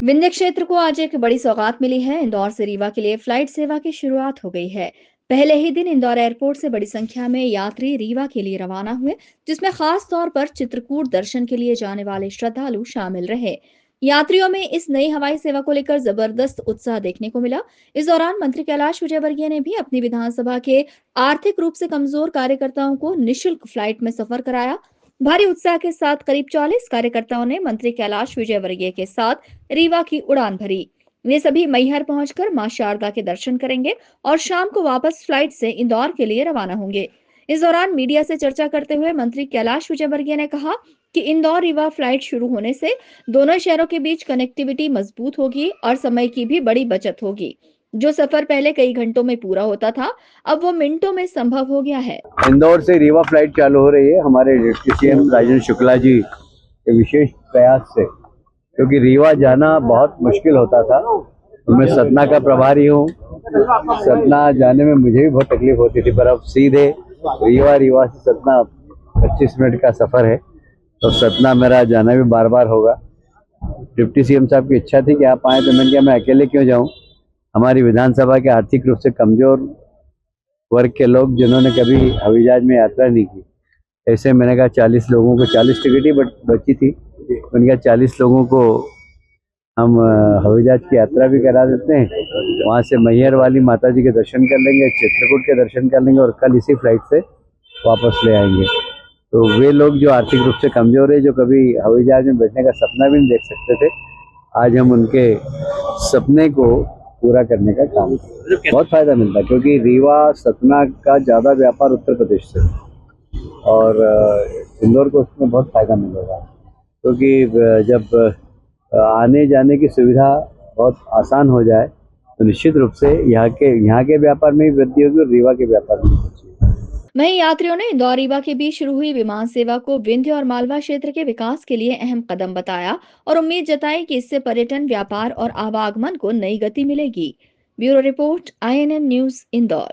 विंध्य क्षेत्र को आज एक बड़ी सौगात मिली है। इंदौर से रीवा के लिए फ्लाइट सेवा की शुरुआत हो गई है। पहले ही दिन इंदौर एयरपोर्ट से बड़ी संख्या में यात्री रीवा के लिए रवाना हुए, जिसमें खास तौर पर चित्रकूट दर्शन के लिए जाने वाले श्रद्धालु शामिल रहे। यात्रियों में इस नई हवाई सेवा को लेकर जबरदस्त उत्साह देखने को मिला। इस दौरान मंत्री कैलाश विजयवर्गीय ने भी अपनी विधानसभा के आर्थिक रूप से कमजोर कार्यकर्ताओं को निशुल्क फ्लाइट में सफर कराया। भारी उत्साह के साथ करीब 40 कार्यकर्ताओं ने मंत्री कैलाश विजयवर्गीय के साथ रीवा की उड़ान भरी। वे सभी मैहर पहुंचकर मां शारदा के दर्शन करेंगे और शाम को वापस फ्लाइट से इंदौर के लिए रवाना होंगे। इस दौरान मीडिया से चर्चा करते हुए मंत्री कैलाश विजयवर्गीय ने कहा कि इंदौर रीवा फ्लाइट शुरू होने से दोनों शहरों के बीच कनेक्टिविटी मजबूत होगी और समय की भी बड़ी बचत होगी। जो सफर पहले कई घंटों में पूरा होता था, अब वो मिनटों में संभव हो गया है। इंदौर से रीवा फ्लाइट चालू हो रही है हमारे डिप्टी सीएम राजेंद्र शुक्ला जी के विशेष प्रयास से, क्योंकि रीवा जाना बहुत मुश्किल होता था। मैं सतना का प्रभारी हूँ, सतना जाने में मुझे भी बहुत तकलीफ होती थी, पर अब सीधे रीवा से सतना 25 मिनट का सफर है, तो सतना मेरा जाना भी बार बार होगा। डिप्टी सीएम साहब की इच्छा थी कि आप आए, तो मैंने कहा मैं अकेले क्यों जाऊँ। हमारी विधानसभा के आर्थिक रूप से कमजोर वर्ग के लोग जिन्होंने कभी हवाई जहाज में यात्रा नहीं की, ऐसे मैंने कहा 40 लोगों को, 40 टिकट ही बची थी, मैंने कहा 40 लोगों को हम हवाई जहाज की यात्रा भी करा देते हैं। वहाँ से मैहर वाली माता जी के दर्शन कर लेंगे, चित्रकूट के दर्शन कर लेंगे और कल इसी फ्लाइट से वापस ले आएंगे। तो वे लोग जो आर्थिक रूप से कमजोर है, जो कभी हवाई जहाज में बैठने का सपना भी नहीं देख सकते थे, आज हम उनके सपने को पूरा करने का काम बहुत फायदा मिलता है, क्योंकि रीवा सतना का ज़्यादा व्यापार उत्तर प्रदेश से और इंदौर को उसमें बहुत फायदा मिलेगा, क्योंकि जब आने जाने की सुविधा बहुत आसान हो जाए तो निश्चित रूप से यहाँ के व्यापार में भी वृद्धि होगी और रीवा के व्यापार में भी वृद्धि होगी। वहीं यात्रियों ने इंदौर रीवा के बीच शुरू हुई विमान सेवा को विंध्य और मालवा क्षेत्र के विकास के लिए अहम कदम बताया और उम्मीद जताई कि इससे पर्यटन, व्यापार और आवागमन को नई गति मिलेगी। Bureau report, INN news, Indore.